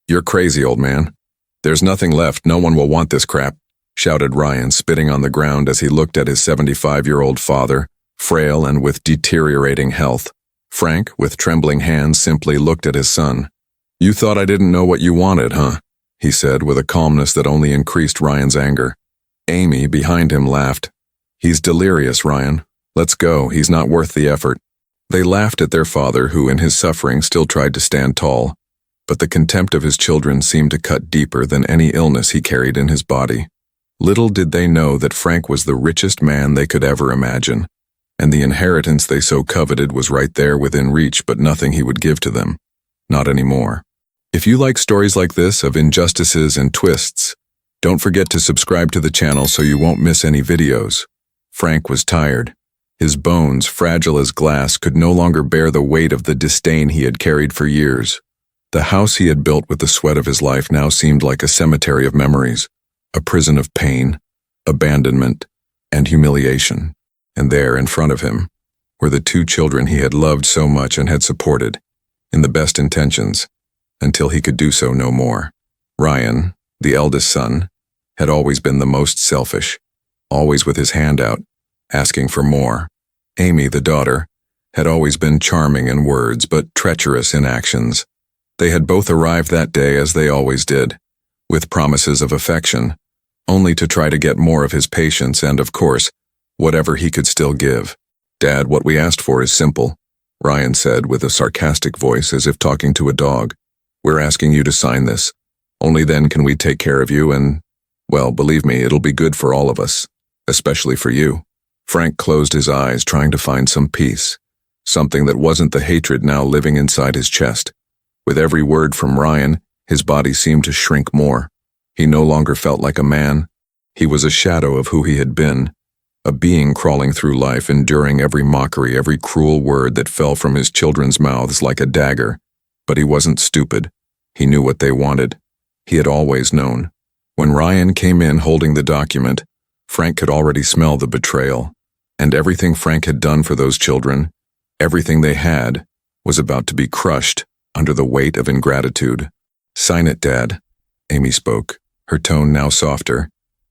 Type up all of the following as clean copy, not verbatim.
"You're crazy, old man. There's nothing left, no one will want this crap," shouted Ryan, spitting on the ground as he looked at his 75-year-old father, frail and with deteriorating health. Frank, with trembling hands, simply looked at his son. "You thought I didn't know what you wanted, huh?" he said with a calmness that only increased Ryan's anger. Amy, behind him, laughed. "He's delirious, Ryan. Let's go, he's not worth the effort." They laughed at their father, who in his suffering still tried to stand tall, but the contempt of his children seemed to cut deeper than any illness he carried in his body. Little did they know that Frank was the richest man they could ever imagine, and the inheritance they so coveted was right there within reach, but nothing he would give to them. Not anymore. If you like stories like this of injustices and twists, don't forget to subscribe to the channel so you won't miss any videos. Frank was tired. His bones, fragile as glass, could no longer bear the weight of the disdain he had carried for years. The house he had built with the sweat of his life now seemed like a cemetery of memories, a prison of pain, abandonment, and humiliation. And there, in front of him, were the two children he had loved so much and had supported, in the best intentions, until he could do so no more. Ryan, the eldest son, had always been the most selfish, always with his hand out, asking for more. Amy, the daughter, had always been charming in words but treacherous in actions. They had both arrived that day as they always did, with promises of affection, only to try to get more of his patience and, of course, whatever he could still give. "Dad, what we asked for is simple," Ryan said with a sarcastic voice as if talking to a dog. "We're asking you to sign this. Only then can we take care of you and, well, believe me, it'll be good for all of us, especially for you." Frank closed his eyes, trying to find some peace, something that wasn't the hatred now living inside his chest. With every word from Ryan, his body seemed to shrink more. He no longer felt like a man. He was a shadow of who he had been, a being crawling through life, enduring every mockery, every cruel word that fell from his children's mouths like a dagger. But he wasn't stupid. He knew what they wanted. He had always known. When Ryan came in holding the document, Frank could already smell the betrayal. And everything Frank had done for those children, everything they had, was about to be crushed under the weight of ingratitude. "Sign it, Dad," Amy spoke, her tone now softer,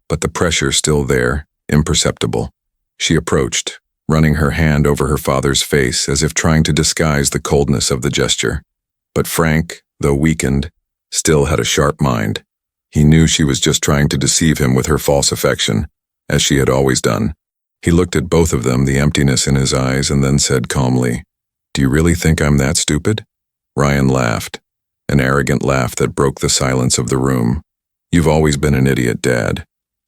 but the pressure still there, imperceptible. She approached, running her hand over her father's face as if trying to disguise the coldness of the gesture. But Frank, though weakened, still had a sharp mind. He knew she was just trying to deceive him with her false affection, as she had always done. He looked at both of them, the emptiness in his eyes, and then said calmly, "Do you really think I'm that stupid?" Ryan laughed, an arrogant laugh that broke the silence of the room. "You've always been an idiot, Dad.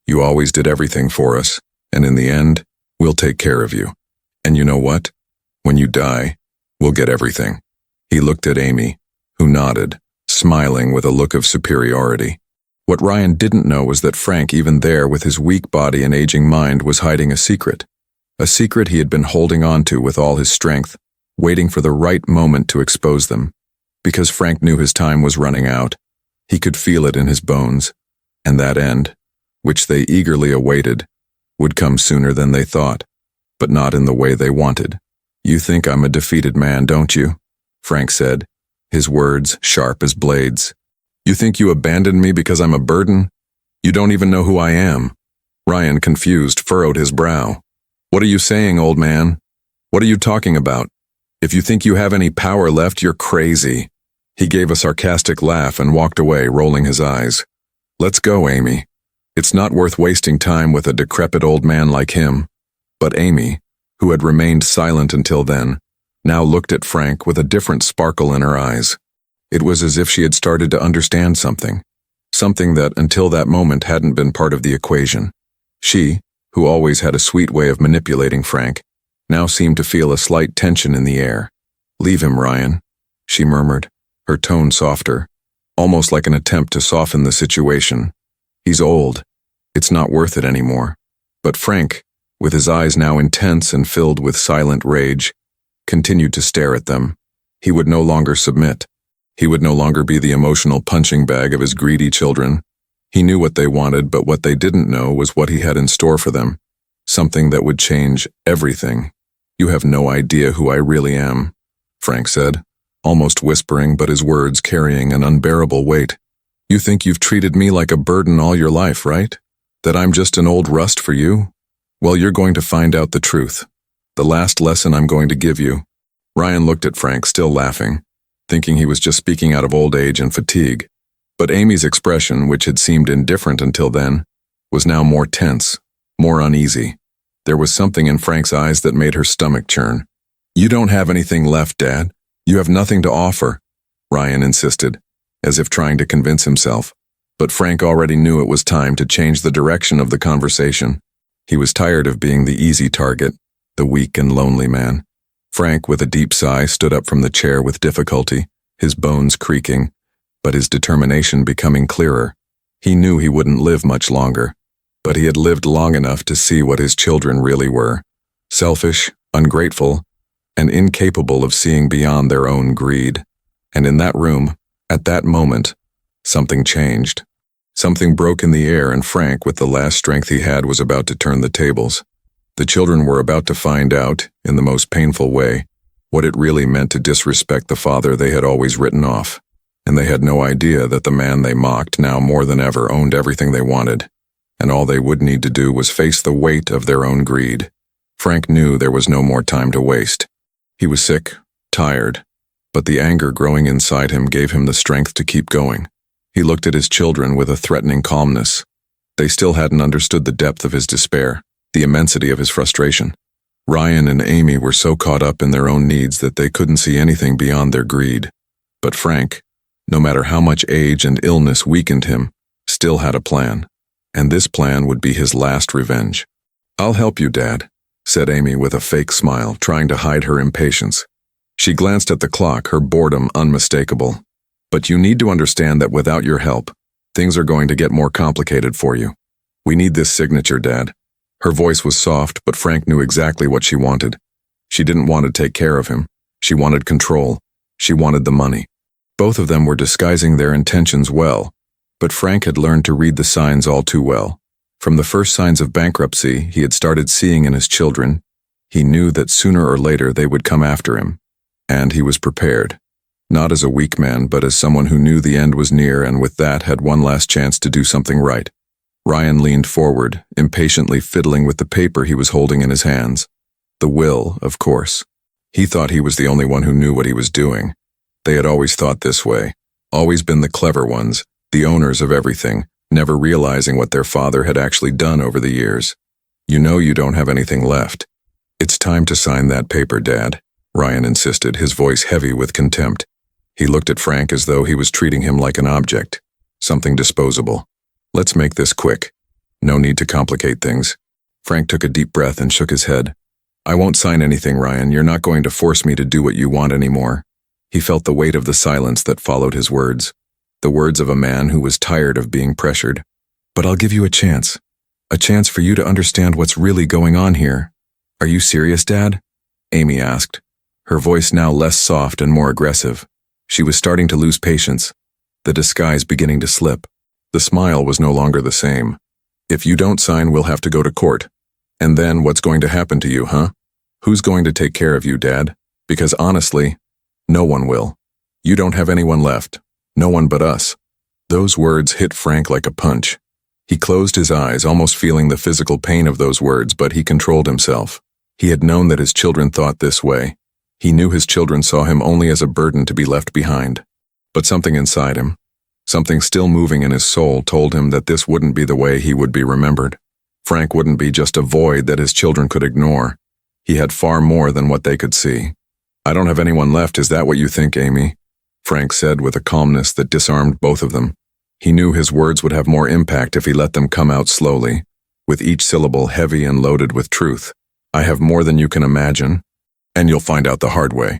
You always did everything for us, and in the end, we'll take care of you. And you know what? When you die, we'll get everything." He looked at Amy, who nodded, smiling with a look of superiority. What Ryan didn't know was that Frank, even there with his weak body and aging mind, was hiding a secret he had been holding on to with all his strength, waiting for the right moment to expose them. Because Frank knew his time was running out, he could feel it in his bones, and that end, which they eagerly awaited, would come sooner than they thought, but not in the way they wanted. "You think I'm a defeated man, don't you?" Frank said, his words sharp as blades. "You think you abandoned me because I'm a burden? You don't even know who I am." Ryan, confused, furrowed his brow. "What are you saying, old man? What are you talking about? If you think you have any power left, you're crazy." He gave a sarcastic laugh and walked away, rolling his eyes. "Let's go, Amy. It's not worth wasting time with a decrepit old man like him." But Amy, who had remained silent until then, now looked at Frank with a different sparkle in her eyes. It was as if she had started to understand something that until that moment hadn't been part of the equation. She, who always had a sweet way of manipulating Frank, now seemed to feel a slight tension in the air. "Leave him, Ryan," she murmured, her tone softer, almost like an attempt to soften the situation. "He's old. It's not worth it anymore." But Frank, with his eyes now intense and filled with silent rage, continued to stare at them. He would no longer submit. He would no longer be the emotional punching bag of his greedy children. He knew what they wanted, but what they didn't know was what he had in store for them. Something that would change everything. "You have no idea who I really am," Frank said, almost whispering, but his words carrying an unbearable weight. You think you've treated me like a burden all your life, right? That I'm just an old rust for you? Well, you're going to find out the truth. The last lesson I'm going to give you. Ryan looked at Frank, still laughing, thinking he was just speaking out of old age and fatigue. But Amy's expression, which had seemed indifferent until then, was now more tense, more uneasy. There was something in Frank's eyes that made her stomach churn. You don't have anything left, Dad. You have nothing to offer, Ryan insisted, as if trying to convince himself. But Frank already knew it was time to change the direction of the conversation. He was tired of being the easy target, the weak and lonely man. Frank, with a deep sigh, stood up from the chair with difficulty, his bones creaking, but his determination becoming clearer. He knew he wouldn't live much longer, but he had lived long enough to see what his children really were: selfish, ungrateful, and incapable of seeing beyond their own greed. And in that room, at that moment, something changed. Something broke in the air, and Frank, with the last strength he had, was about to turn the tables. The children were about to find out, in the most painful way, what it really meant to disrespect the father they had always written off. And they had no idea that the man they mocked now more than ever owned everything they wanted, and all they would need to do was face the weight of their own greed. Frank knew there was no more time to waste. He was sick, tired, but the anger growing inside him gave him the strength to keep going. He looked at his children with a threatening calmness. They still hadn't understood the depth of his despair, the immensity of his frustration. Ryan and Amy were so caught up in their own needs that they couldn't see anything beyond their greed. But Frank, no matter how much age and illness weakened him, still had a plan. And this plan would be his last revenge. I'll help you, Dad, said Amy with a fake smile, trying to hide her impatience. She glanced at the clock, her boredom unmistakable. But you need to understand that without your help, things are going to get more complicated for you. We need this signature, Dad. Her voice was soft, but Frank knew exactly what she wanted. She didn't want to take care of him. She wanted control. She wanted the money. Both of them were disguising their intentions well, but Frank had learned to read the signs all too well. From the first signs of bankruptcy he had started seeing in his children, he knew that sooner or later they would come after him. And he was prepared. Not as a weak man, but as someone who knew the end was near and with that had one last chance to do something right. Ryan leaned forward, impatiently fiddling with the paper he was holding in his hands. The will, of course. He thought he was the only one who knew what he was doing. They had always thought this way, always been the clever ones, the owners of everything, never realizing what their father had actually done over the years. You know you don't have anything left. It's time to sign that paper, Dad, Ryan insisted, his voice heavy with contempt. He looked at Frank as though he was treating him like an object, something disposable. Let's make this quick. No need to complicate things. Frank took a deep breath and shook his head. I won't sign anything, Ryan. You're not going to force me to do what you want anymore. He felt the weight of the silence that followed his words, the words of a man who was tired of being pressured. But I'll give you a chance for you to understand what's really going on here. Are you serious, Dad? Amy asked, her voice now less soft and more aggressive. She was starting to lose patience, the disguise beginning to slip. The smile was no longer the same. If you don't sign, we'll have to go to court. And then what's going to happen to you, huh? Who's going to take care of you, Dad? Because honestly, no one will. You don't have anyone left. No one but us. Those words hit Frank like a punch. He closed his eyes, almost feeling the physical pain of those words, but he controlled himself. He had known that his children thought this way. He knew his children saw him only as a burden to be left behind. But something inside him, something still moving in his soul, told him that this wouldn't be the way he would be remembered. Frank wouldn't be just a void that his children could ignore. He had far more than what they could see. I don't have anyone left, is that what you think, Amy? Frank said with a calmness that disarmed both of them. He knew his words would have more impact if he let them come out slowly, with each syllable heavy and loaded with truth. I have more than you can imagine, and you'll find out the hard way.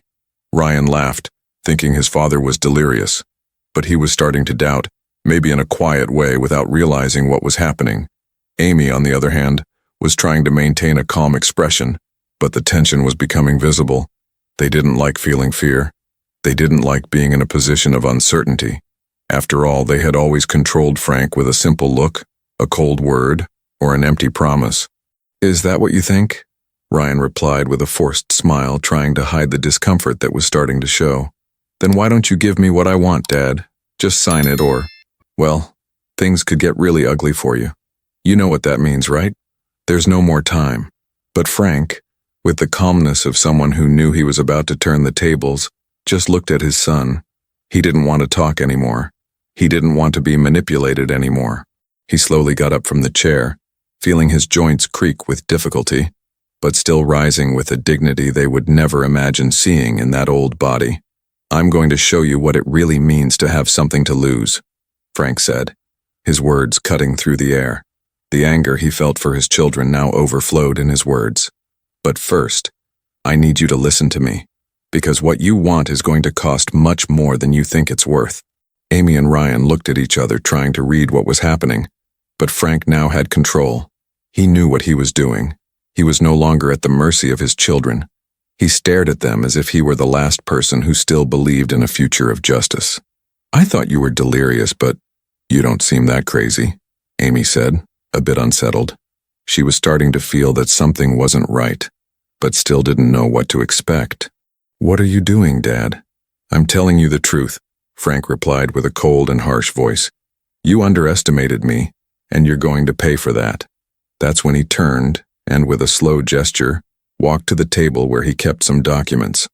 Ryan laughed, thinking his father was delirious. But he was starting to doubt, maybe in a quiet way without realizing what was happening. Amy, on the other hand, was trying to maintain a calm expression, but the tension was becoming visible. They didn't like feeling fear. They didn't like being in a position of uncertainty. After all, they had always controlled Frank with a simple look, a cold word, or an empty promise. Is that what you think? Ryan replied with a forced smile, trying to hide the discomfort that was starting to show. Then why don't you give me what I want, Dad? Just sign it or, well, things could get really ugly for you. You know what that means, right? There's no more time. But Frank, with the calmness of someone who knew he was about to turn the tables, just looked at his son. He didn't want to talk anymore. He didn't want to be manipulated anymore. He slowly got up from the chair, feeling his joints creak with difficulty, but still rising with a dignity they would never imagine seeing in that old body. I'm going to show you what it really means to have something to lose, Frank said, his words cutting through the air. The anger he felt for his children now overflowed in his words. But first, I need you to listen to me, because what you want is going to cost much more than you think it's worth. Amy and Ryan looked at each other trying to read what was happening, but Frank now had control. He knew what he was doing. He was no longer at the mercy of his children. He stared at them as if he were the last person who still believed in a future of justice. I thought you were delirious, but you don't seem that crazy, Amy said, a bit unsettled. She was starting to feel that something wasn't right, but still didn't know what to expect. What are you doing, Dad? I'm telling you the truth, Frank replied with a cold and harsh voice. You underestimated me, and you're going to pay for that. That's when he turned, and with a slow gesture, walked to the table where he kept some documents.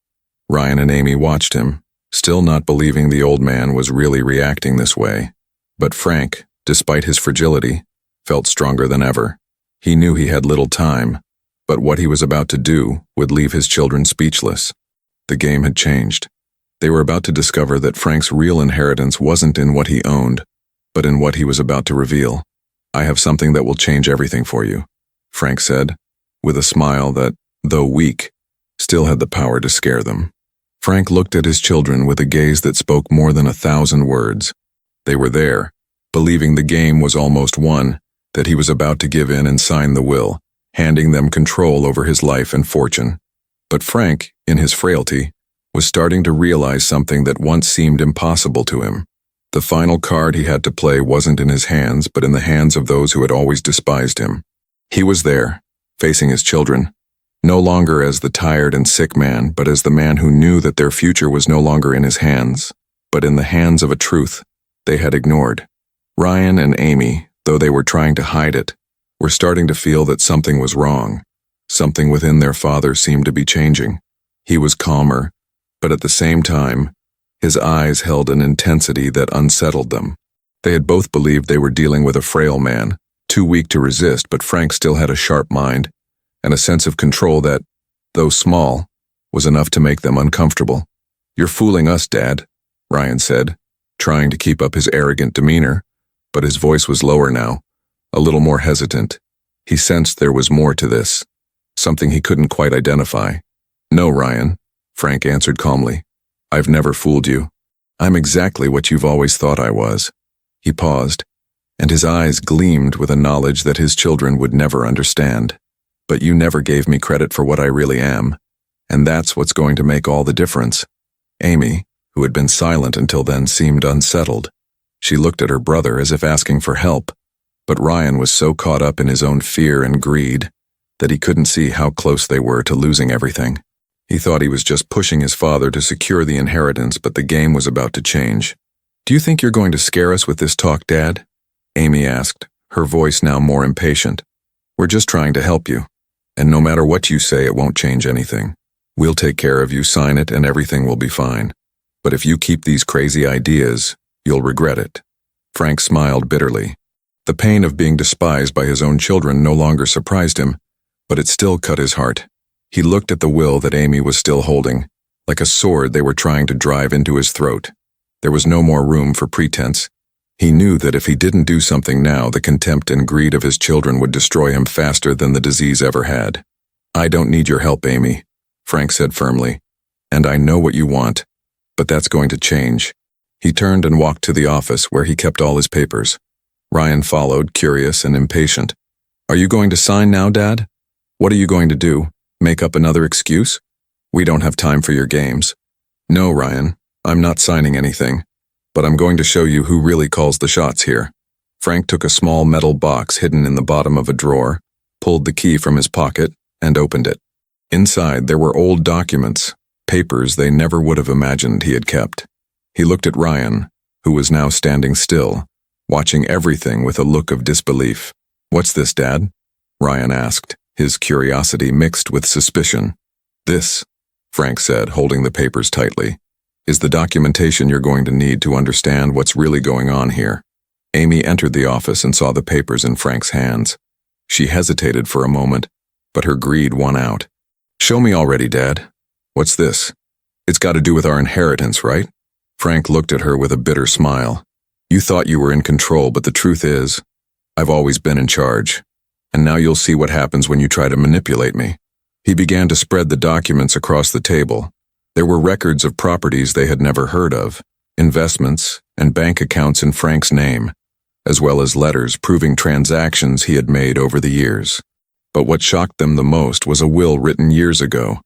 Ryan and Amy watched him, still not believing the old man was really reacting this way. But Frank, despite his fragility, felt stronger than ever. He knew he had little time, but what he was about to do would leave his children speechless. The game had changed. They were about to discover that Frank's real inheritance wasn't in what he owned, but in what he was about to reveal. I have something that will change everything for you, Frank said, with a smile that, though weak, still had the power to scare them. Frank looked at his children with a gaze that spoke more than 1,000 words. They were there, believing the game was almost won, that he was about to give in and sign the will, handing them control over his life and fortune. But Frank, in his frailty, was starting to realize something that once seemed impossible to him. The final card he had to play wasn't in his hands, but in the hands of those who had always despised him. He was there, facing his children, no longer as the tired and sick man, but as the man who knew that their future was no longer in his hands, but in the hands of a truth they had ignored. Ryan and Amy, though they were trying to hide it, were starting to feel that something was wrong. Something within their father seemed to be changing. He was calmer, but at the same time, his eyes held an intensity that unsettled them. They had both believed they were dealing with a frail man, too weak to resist, but Frank still had a sharp mind and a sense of control that, though small, was enough to make them uncomfortable. You're fooling us, Dad, Ryan said, trying to keep up his arrogant demeanor, but his voice was lower now, a little more hesitant. He sensed there was more to this, something he couldn't quite identify. No, Ryan, Frank answered calmly. I've never fooled you. I'm exactly what you've always thought I was. He paused, and his eyes gleamed with a knowledge that his children would never understand. But you never gave me credit for what I really am, and that's what's going to make all the difference. Amy, who had been silent until then, seemed unsettled. She looked at her brother as if asking for help, but Ryan was so caught up in his own fear and greed that he couldn't see how close they were to losing everything. He thought he was just pushing his father to secure the inheritance, but the game was about to change. Do you think you're going to scare us with this talk, Dad? Amy asked, her voice now more impatient. We're just trying to help you, and no matter what you say, it won't change anything. We'll take care of you, sign it, and everything will be fine. But if you keep these crazy ideas, you'll regret it. Frank smiled bitterly. The pain of being despised by his own children no longer surprised him, but it still cut his heart. He looked at the will that Amy was still holding, like a sword they were trying to drive into his throat. There was no more room for pretense. He knew that if he didn't do something now, the contempt and greed of his children would destroy him faster than the disease ever had. I don't need your help, Amy, Frank said firmly, and I know what you want, but that's going to change. He turned and walked to the office where he kept all his papers. Ryan followed, curious and impatient. Are you going to sign now, Dad? What are you going to do? Make up another excuse? We don't have time for your games. No, Ryan, I'm not signing anything, but I'm going to show you who really calls the shots here. Frank took a small metal box hidden in the bottom of a drawer, pulled the key from his pocket, and opened it. Inside there were old documents, papers they never would have imagined he had kept. He looked at Ryan, who was now standing still, watching everything with a look of disbelief. "What's this, Dad?" Ryan asked, his curiosity mixed with suspicion. "This," Frank said, holding the papers tightly, "is the documentation you're going to need to understand what's really going on here." Amy entered the office and saw the papers in Frank's hands. She hesitated for a moment, but her greed won out. "Show me already, Dad. What's this? It's got to do with our inheritance, right?" Frank looked at her with a bitter smile. "You thought you were in control, but the truth is, I've always been in charge. And now you'll see what happens when you try to manipulate me." He began to spread the documents across the table. There were records of properties they had never heard of, investments, and bank accounts in Frank's name, as well as letters proving transactions he had made over the years. But what shocked them the most was a will written years ago,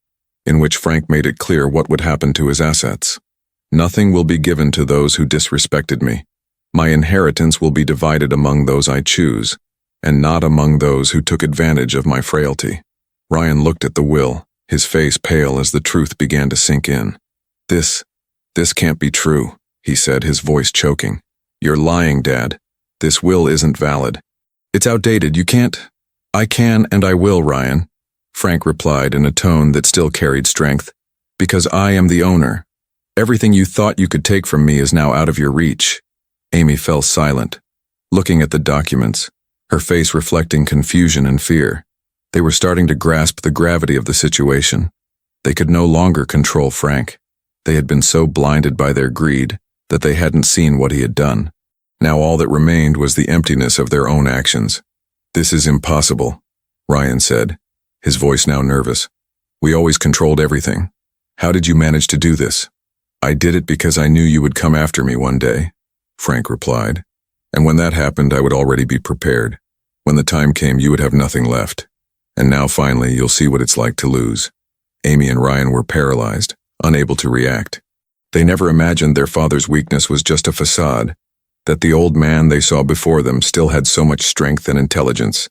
in which Frank made it clear what would happen to his assets. "Nothing will be given to those who disrespected me. My inheritance will be divided among those I choose, and not among those who took advantage of my frailty." Ryan looked at the will, his face pale as the truth began to sink in. This can't be true," he said, his voice choking. "You're lying, Dad. This will isn't valid. It's outdated. You can't." "I can and I will, Ryan," Frank replied in a tone that still carried strength. "Because I am the owner. Everything you thought you could take from me is now out of your reach." Amy fell silent, looking at the documents, her face reflecting confusion and fear. They were starting to grasp the gravity of the situation. They could no longer control Frank. They had been so blinded by their greed that they hadn't seen what he had done. Now all that remained was the emptiness of their own actions. "This is impossible," Ryan said, his voice now nervous. "We always controlled everything. How did you manage to do this?" "I did it because I knew you would come after me one day," Frank replied. "And when that happened, I would already be prepared. When the time came, you would have nothing left. And now finally, you'll see what it's like to lose." Amy and Ryan were paralyzed, unable to react. They never imagined their father's weakness was just a facade, that the old man they saw before them still had so much strength and intelligence.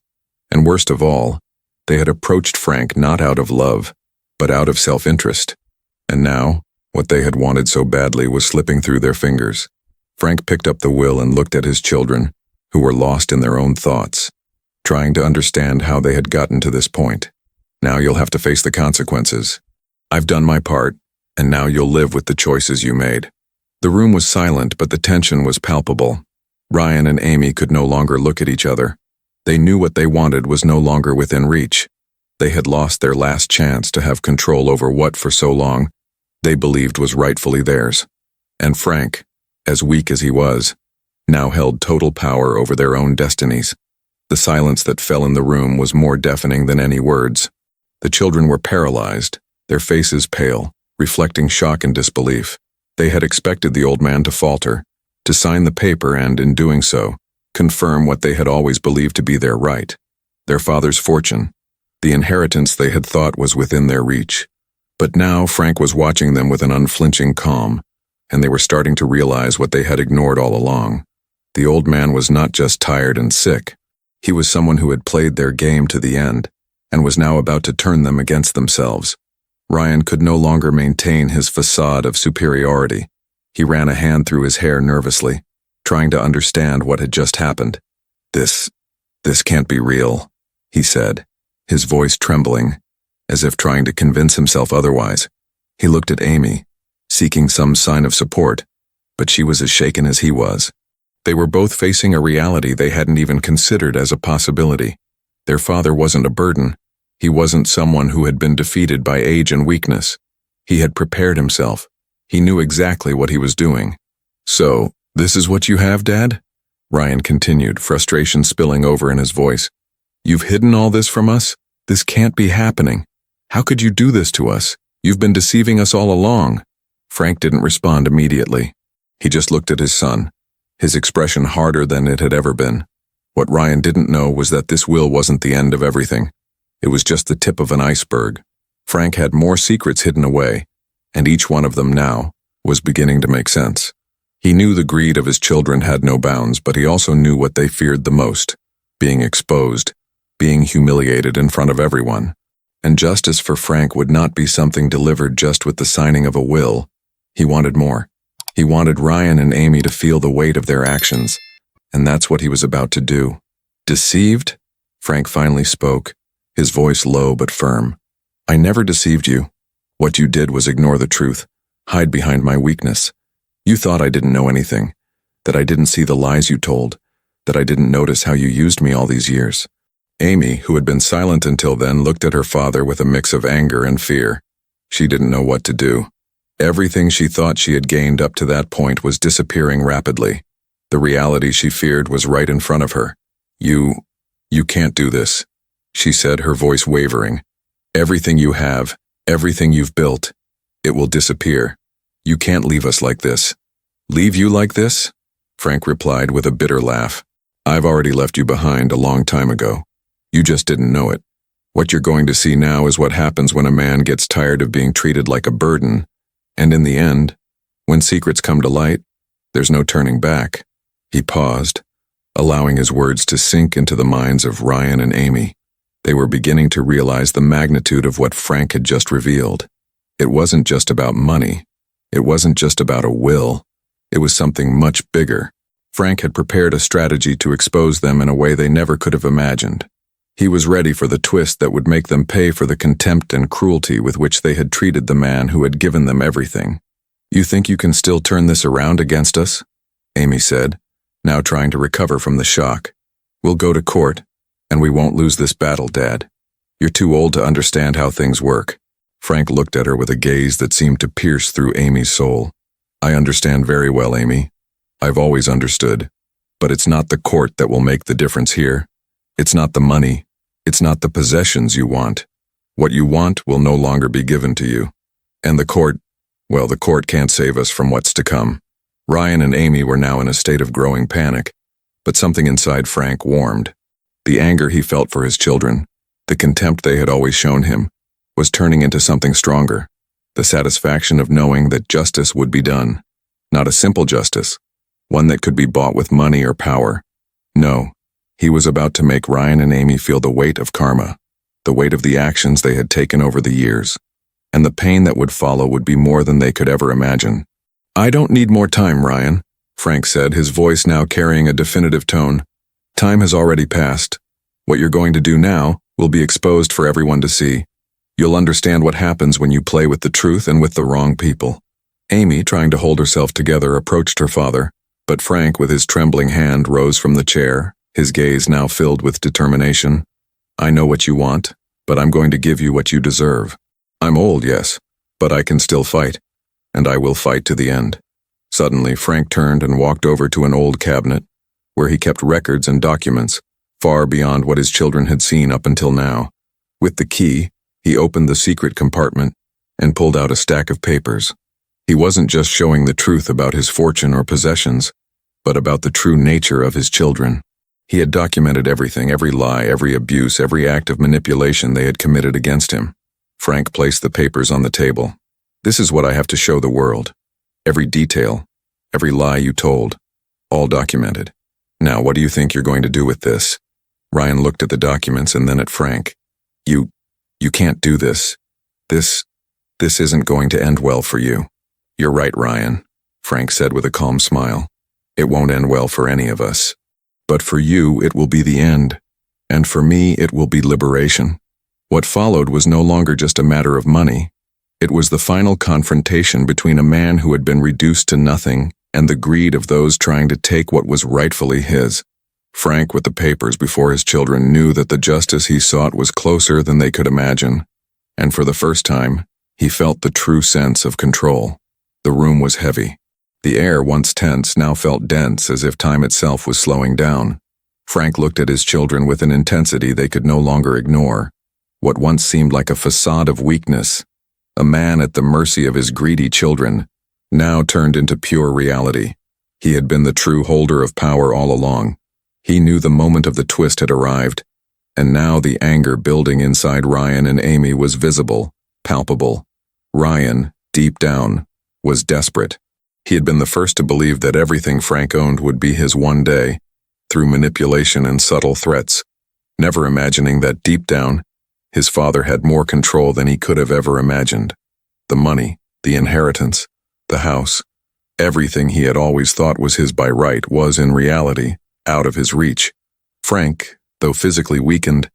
And worst of all, they had approached Frank not out of love, but out of self-interest. And now, what they had wanted so badly was slipping through their fingers. Frank picked up the will and looked at his children, who were lost in their own thoughts, trying to understand how they had gotten to this point. "Now you'll have to face the consequences. I've done my part, and now you'll live with the choices you made." The room was silent, but the tension was palpable. Ryan and Amy could no longer look at each other. They knew what they wanted was no longer within reach. They had lost their last chance to have control over what, for so long, they believed was rightfully theirs. And Frank, as weak as he was, now held total power over their own destinies. The silence that fell in the room was more deafening than any words. The children were paralyzed, their faces pale, reflecting shock and disbelief. They had expected the old man to falter, to sign the paper and, in doing so, confirm what they had always believed to be their right, their father's fortune, the inheritance they had thought was within their reach. But now Frank was watching them with an unflinching calm, and they were starting to realize what they had ignored all along. The old man was not just tired and sick. He was someone who had played their game to the end, and was now about to turn them against themselves. Ryan could no longer maintain his facade of superiority. He ran a hand through his hair nervously, trying to understand what had just happened. This can't be real," he said, his voice trembling, as if trying to convince himself otherwise. He looked at Amy, seeking some sign of support, but she was as shaken as he was. They were both facing a reality they hadn't even considered as a possibility. Their father wasn't a burden. He wasn't someone who had been defeated by age and weakness. He had prepared himself. He knew exactly what he was doing. "So, this is what you have, Dad?" Ryan continued, frustration spilling over in his voice. "You've hidden all this from us? This can't be happening. How could you do this to us? You've been deceiving us all along." Frank didn't respond immediately. He just looked at his son, his expression harder than it had ever been. What Ryan didn't know was that this will wasn't the end of everything. It was just the tip of an iceberg. Frank had more secrets hidden away, and each one of them now was beginning to make sense. He knew the greed of his children had no bounds, but he also knew what they feared the most: being exposed, being humiliated in front of everyone. And justice for Frank would not be something delivered just with the signing of a will. He wanted more. He wanted Ryan and Amy to feel the weight of their actions, and that's what he was about to do. Deceived? Frank finally spoke, his voice low but firm. I never deceived you. What you did was ignore the truth, hide behind my weakness. You thought I didn't know anything, that I didn't see the lies you told, that I didn't notice how you used me all these years. Amy, who had been silent until then, looked at her father with a mix of anger and fear. She didn't know what to do. Everything she thought she had gained up to that point was disappearing rapidly. The reality she feared was right in front of her. You can't do this, she said, her voice wavering. Everything you have, everything you've built, it will disappear. You can't leave us like this. Leave you like this? Frank replied with a bitter laugh. I've already left you behind a long time ago. You just didn't know it. What you're going to see now is what happens when a man gets tired of being treated like a burden, and in the end, when secrets come to light, there's no turning back. He paused, allowing his words to sink into the minds of Ryan and Amy. They were beginning to realize the magnitude of what Frank had just revealed. It wasn't just about money. It wasn't just about a will. It was something much bigger. Frank had prepared a strategy to expose them in a way they never could have imagined. He was ready for the twist that would make them pay for the contempt and cruelty with which they had treated the man who had given them everything. You think you can still turn this around against us? Amy said, now trying to recover from the shock. We'll go to court, and we won't lose this battle, Dad. You're too old to understand how things work. Frank looked at her with a gaze that seemed to pierce through Amy's soul. I understand very well, Amy. I've always understood. But it's not the court that will make the difference here. It's not the money. It's not the possessions you want. What you want will no longer be given to you. And the court can't save us from what's to come. Ryan and Amy were now in a state of growing panic, but something inside Frank warmed. The anger he felt for his children, the contempt they had always shown him, was turning into something stronger, the satisfaction of knowing that justice would be done. Not a simple justice, one that could be bought with money or power. No. He was about to make Ryan and Amy feel the weight of karma, the weight of the actions they had taken over the years, and the pain that would follow would be more than they could ever imagine. I don't need more time, Ryan, Frank said, his voice now carrying a definitive tone. Time has already passed. What you're going to do now will be exposed for everyone to see. You'll understand what happens when you play with the truth and with the wrong people. Amy, trying to hold herself together, approached her father, but Frank, with his trembling hand, rose from the chair, his gaze now filled with determination. I know what you want, but I'm going to give you what you deserve. I'm old, yes, but I can still fight, and I will fight to the end. Suddenly, Frank turned and walked over to an old cabinet, where he kept records and documents, far beyond what his children had seen up until now. With the key, he opened the secret compartment and pulled out a stack of papers. He wasn't just showing the truth about his fortune or possessions, but about the true nature of his children. He had documented everything, every lie, every abuse, every act of manipulation they had committed against him. Frank placed the papers on the table. This is what I have to show the world. Every detail, every lie you told, all documented. Now, what do you think you're going to do with this? Ryan looked at the documents and then at Frank. You can't do this. This isn't going to end well for you. You're right, Ryan, Frank said with a calm smile. It won't end well for any of us. But for you, it will be the end. And for me, it will be liberation. What followed was no longer just a matter of money. It was the final confrontation between a man who had been reduced to nothing and the greed of those trying to take what was rightfully his. Frank, with the papers before his children, knew that the justice he sought was closer than they could imagine. And for the first time, he felt the true sense of control. The room was heavy. The air, once tense, now felt dense, as if time itself was slowing down. Frank looked at his children with an intensity they could no longer ignore. What once seemed like a facade of weakness, a man at the mercy of his greedy children, now turned into pure reality. He had been the true holder of power all along. He knew the moment of the twist had arrived, and now the anger building inside Ryan and Amy was visible, palpable. Ryan, deep down, was desperate. He had been the first to believe that everything Frank owned would be his one day, through manipulation and subtle threats, never imagining that deep down, His father had more control than he could have ever imagined. The money, the inheritance, the house, everything he had always thought was his by right was, in reality, out of his reach. Frank, though physically weakened,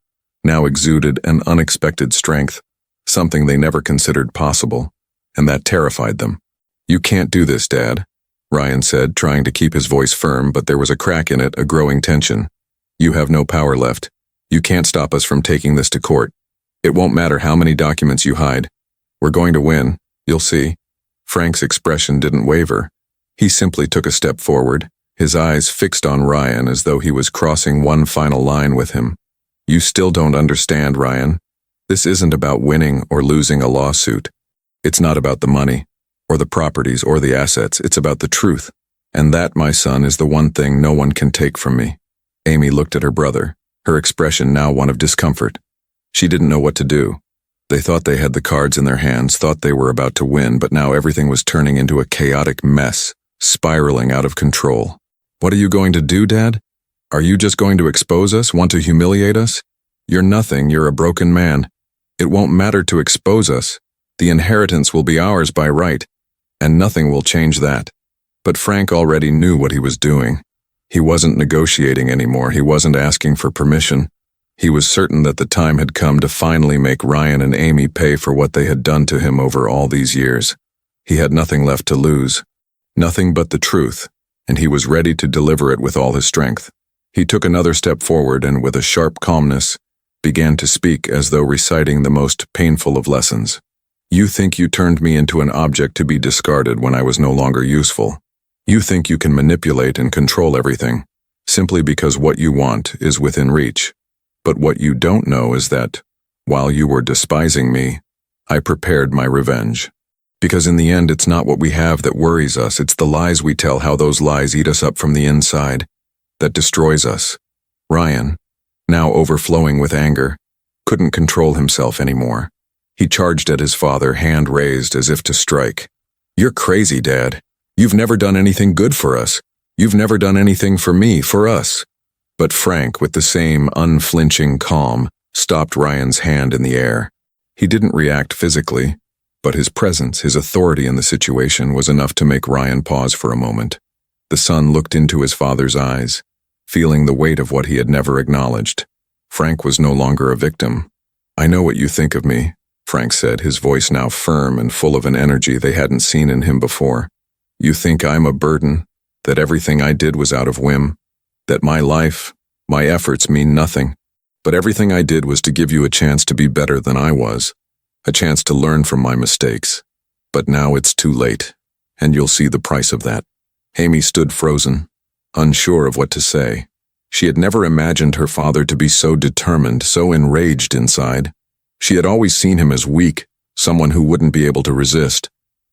now exuded an unexpected strength, something they never considered possible, and that terrified them. "You can't do this, Dad," Ryan said, trying to keep his voice firm, but there was a crack in it, a growing tension. "You have no power left. You can't stop us from taking this to court. It won't matter how many documents you hide. We're going to win. You'll see." Frank's expression didn't waver. He simply took a step forward, his eyes fixed on Ryan as though he was crossing one final line with him. "You still don't understand, Ryan. This isn't about winning or losing a lawsuit. It's not about the money, or the properties, or the assets. It's about the truth. And that, my son, is the one thing no one can take from me." Amy looked at her brother, her expression now one of discomfort. She didn't know what to do. They thought they had the cards in their hands, thought they were about to win, but now everything was turning into a chaotic mess, spiraling out of control. "What are you going to do, Dad? Are you just going to expose us, want to humiliate us? You're nothing, you're a broken man. It won't matter to expose us. The inheritance will be ours by right, and nothing will change that." But Frank already knew what he was doing. He wasn't negotiating anymore, he wasn't asking for permission. He was certain that the time had come to finally make Ryan and Amy pay for what they had done to him over all these years. He had nothing left to lose. Nothing but the truth, and he was ready to deliver it with all his strength. He took another step forward and, with a sharp calmness, began to speak as though reciting the most painful of lessons. "You think you turned me into an object to be discarded when I was no longer useful. You think you can manipulate and control everything, simply because what you want is within reach. But what you don't know is that, while you were despising me, I prepared my revenge. Because in the end, it's not what we have that worries us, it's the lies we tell, how those lies eat us up from the inside, that destroys us." Ryan, now overflowing with anger, couldn't control himself anymore. He charged at his father, hand raised as if to strike. "You're crazy, Dad. You've never done anything good for us. You've never done anything for me, for us." But Frank, with the same unflinching calm, stopped Ryan's hand in the air. He didn't react physically, but his presence, his authority in the situation was enough to make Ryan pause for a moment. The son looked into his father's eyes, feeling the weight of what he had never acknowledged. Frank was no longer a victim. "I know what you think of me," Frank said, his voice now firm and full of an energy they hadn't seen in him before. "You think I'm a burden, that everything I did was out of whim, that my life, my efforts mean nothing. But everything I did was to give you a chance to be better than I was, a chance to learn from my mistakes. But now it's too late, and you'll see the price of that." Amy stood frozen, unsure of what to say. She had never imagined her father to be so determined, so enraged inside. She had always seen him as weak, someone who wouldn't be able to resist.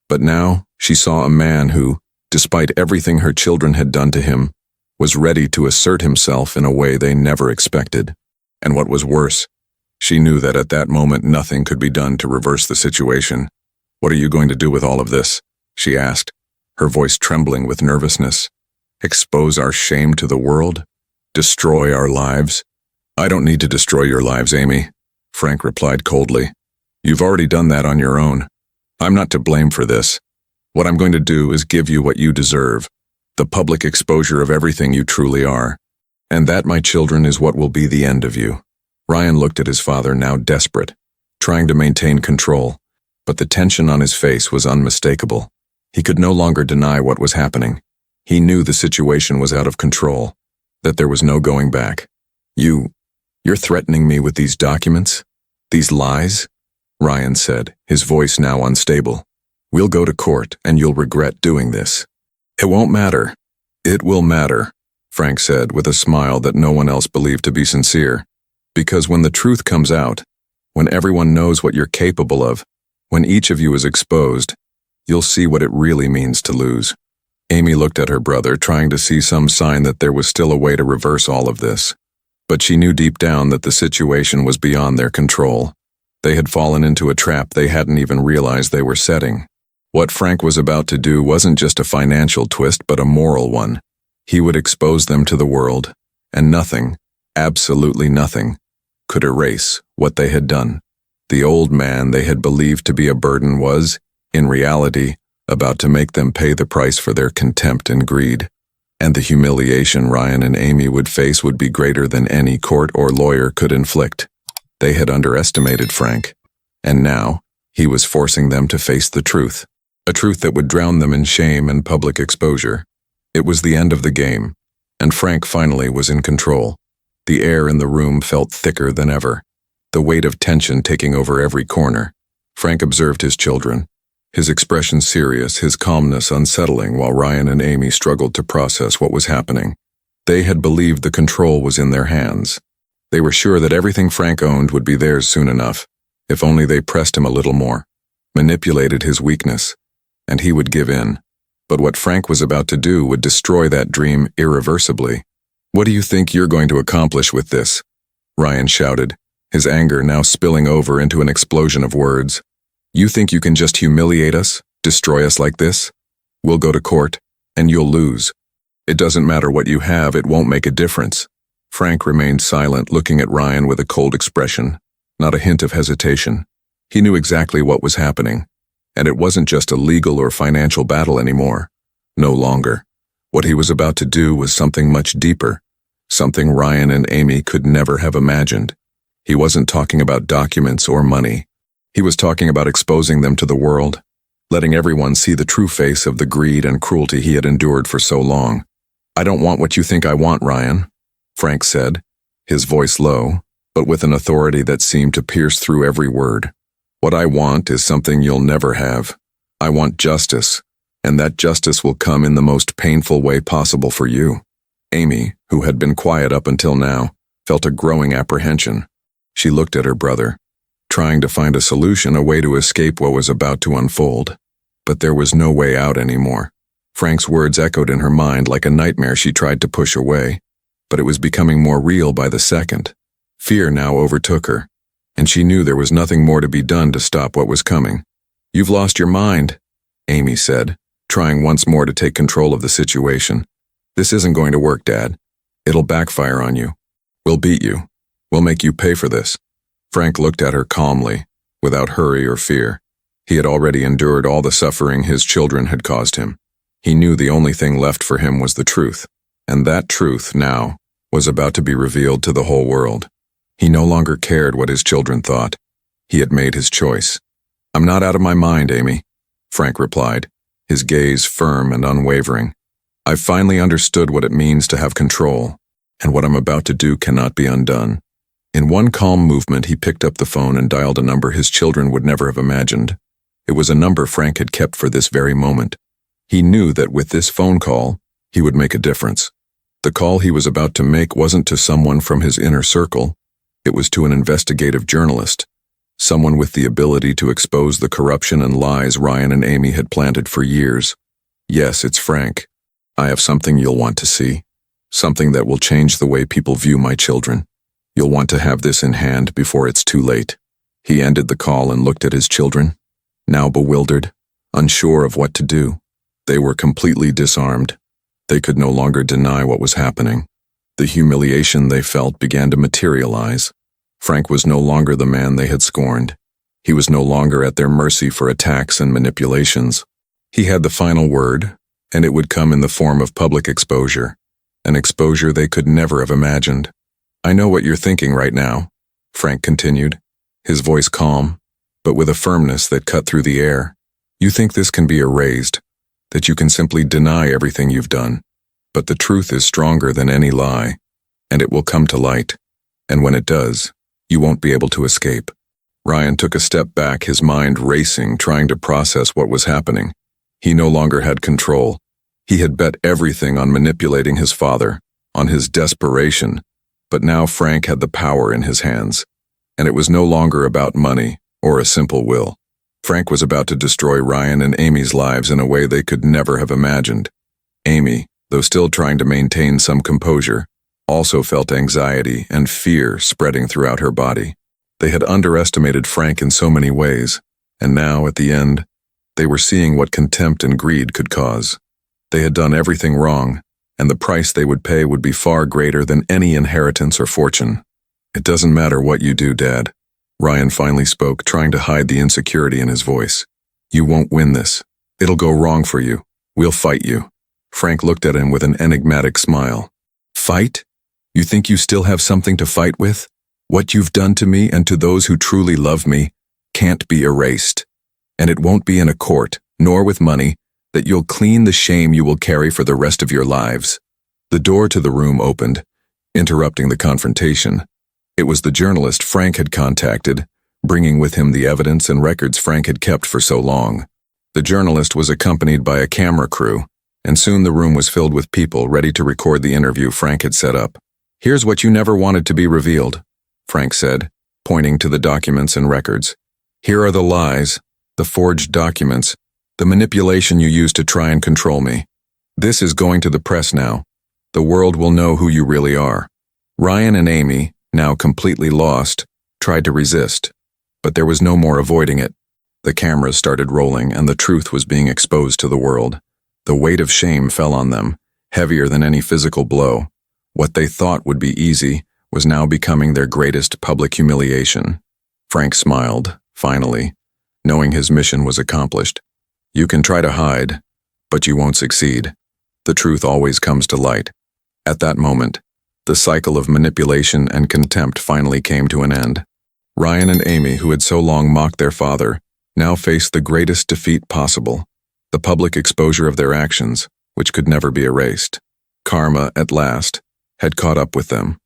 But now she saw a man who, despite everything her children had done to him, was ready to assert himself in a way they never expected. And what was worse, she knew that at that moment nothing could be done to reverse the situation. "What are you going to do with all of this?" she asked, her voice trembling with nervousness. "Expose our shame to the world? Destroy our lives?" "I don't need to destroy your lives, Amy," Frank replied coldly. "You've already done that on your own. I'm not to blame for this. What I'm going to do is give you what you deserve, the public exposure of everything you truly are. And that, my children, is what will be the end of you." Ryan looked at his father, now desperate, trying to maintain control, but the tension on his face was unmistakable. He could no longer deny what was happening. He knew the situation was out of control, that there was no going back. You're threatening me with these documents? These lies?" Ryan said, his voice now unstable. "We'll go to court, and you'll regret doing this." "It won't matter." "It will matter," Frank said with a smile that no one else believed to be sincere. "Because when the truth comes out, when everyone knows what you're capable of, when each of you is exposed, you'll see what it really means to lose." Amy looked at her brother, trying to see some sign that there was still a way to reverse all of this. But she knew deep down that the situation was beyond their control. They had fallen into a trap they hadn't even realized they were setting. What Frank was about to do wasn't just a financial twist, but a moral one. He would expose them to the world, and nothing, absolutely nothing, could erase what they had done. The old man they had believed to be a burden was, in reality, about to make them pay the price for their contempt and greed. And the humiliation Ryan and Amy would face would be greater than any court or lawyer could inflict. They had underestimated Frank, and now he was forcing them to face the truth, a truth that would drown them in shame and public exposure. It was the end of the game, and Frank finally was in control. The air in the room felt thicker than ever, the weight of tension taking over every corner. Frank observed his children, his expression serious, his calmness unsettling, while Ryan and Amy struggled to process what was happening. They had believed the control was in their hands. They were sure that everything Frank owned would be theirs soon enough, if only they pressed him a little more, manipulated his weakness, and he would give in. But what Frank was about to do would destroy that dream irreversibly. "What do you think you're going to accomplish with this?" Ryan shouted, his anger now spilling over into an explosion of words. "You think you can just humiliate us, destroy us like this? We'll go to court, and you'll lose. It doesn't matter what you have, it won't make a difference." Frank remained silent, looking at Ryan with a cold expression, not a hint of hesitation. He knew exactly what was happening, and it wasn't just a legal or financial battle anymore. No longer. What he was about to do was something much deeper, something Ryan and Amy could never have imagined. He wasn't talking about documents or money. He was talking about exposing them to the world, letting everyone see the true face of the greed and cruelty he had endured for so long. "I don't want what you think I want, Ryan," Frank said, his voice low, but with an authority that seemed to pierce through every word. "What I want is something you'll never have. I want justice, and that justice will come in the most painful way possible for you." Amy, who had been quiet up until now, felt a growing apprehension. She looked at her brother, trying to find a solution, a way to escape what was about to unfold. But there was no way out anymore. Frank's words echoed in her mind like a nightmare she tried to push away, but it was becoming more real by the second. Fear now overtook her, and she knew there was nothing more to be done to stop what was coming. "You've lost your mind," Amy said, trying once more to take control of the situation. "This isn't going to work, Dad. It'll backfire on you. We'll beat you. We'll make you pay for this." Frank looked at her calmly, without hurry or fear. He had already endured all the suffering his children had caused him. He knew the only thing left for him was the truth, and that truth, now, was about to be revealed to the whole world. He no longer cared what his children thought. He had made his choice. "I'm not out of my mind, Amy," Frank replied, his gaze firm and unwavering. "I've finally understood what it means to have control, and what I'm about to do cannot be undone." In one calm movement, he picked up the phone and dialed a number his children would never have imagined. It was a number Frank had kept for this very moment. He knew that with this phone call, he would make a difference. The call he was about to make wasn't to someone from his inner circle. It was to an investigative journalist, someone with the ability to expose the corruption and lies Ryan and Amy had planted for years. "Yes, it's Frank. I have something you'll want to see. Something that will change the way people view my children. You'll want to have this in hand before it's too late." He ended the call and looked at his children, now bewildered, unsure of what to do. They were completely disarmed. They could no longer deny what was happening. The humiliation they felt began to materialize. Frank was no longer the man they had scorned. He was no longer at their mercy for attacks and manipulations. He had the final word, and it would come in the form of public exposure, an exposure they could never have imagined. "I know what you're thinking right now," Frank continued, his voice calm, but with a firmness that cut through the air. "You think this can be erased, that you can simply deny everything you've done. But the truth is stronger than any lie, and it will come to light. And when it does, you won't be able to escape." Ryan took a step back, his mind racing, trying to process what was happening. He no longer had control. He had bet everything on manipulating his father, on his desperation. But now Frank had the power in his hands, and it was no longer about money or a simple will. Frank was about to destroy Ryan and Amy's lives in a way they could never have imagined. Amy, though still trying to maintain some composure, also felt anxiety and fear spreading throughout her body. They had underestimated Frank in so many ways, and now, at the end, they were seeing what contempt and greed could cause. They had done everything wrong, and the price they would pay would be far greater than any inheritance or fortune. It doesn't matter what you do, Dad. Ryan finally spoke, trying to hide the insecurity in his voice. You won't win this. It'll go wrong for you. We'll fight you. Frank looked at him with an enigmatic smile. Fight? You think you still have something to fight with? What you've done to me and to those who truly love me can't be erased. And it won't be in a court, nor with money, that you'll clean the shame you will carry for the rest of your lives. The door to the room opened, interrupting the confrontation. It was the journalist Frank had contacted, bringing with him the evidence and records Frank had kept for so long. The journalist was accompanied by a camera crew, and soon the room was filled with people ready to record the interview Frank had set up. Here's what you never wanted to be revealed, Frank said, pointing to the documents and records. Here are the lies, the forged documents, the manipulation you used to try and control me. This is going to the press now. The world will know who you really are. Ryan and Amy, now completely lost, tried to resist, but there was no more avoiding it. The cameras started rolling and the truth was being exposed to the world. The weight of shame fell on them, heavier than any physical blow. What they thought would be easy was now becoming their greatest public humiliation. Frank smiled, finally, knowing his mission was accomplished. You can try to hide, but you won't succeed. The truth always comes to light. At that moment, the cycle of manipulation and contempt finally came to an end. Ryan and Amy, who had so long mocked their father, now faced the greatest defeat possible, the public exposure of their actions, which could never be erased. Karma, at last, had caught up with them,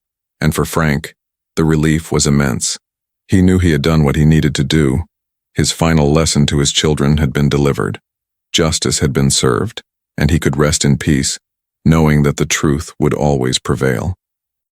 and for Frank, the relief was immense. He knew he had done what he needed to do. His final lesson to his children had been delivered. Justice had been served, and he could rest in peace, knowing that the truth would always prevail.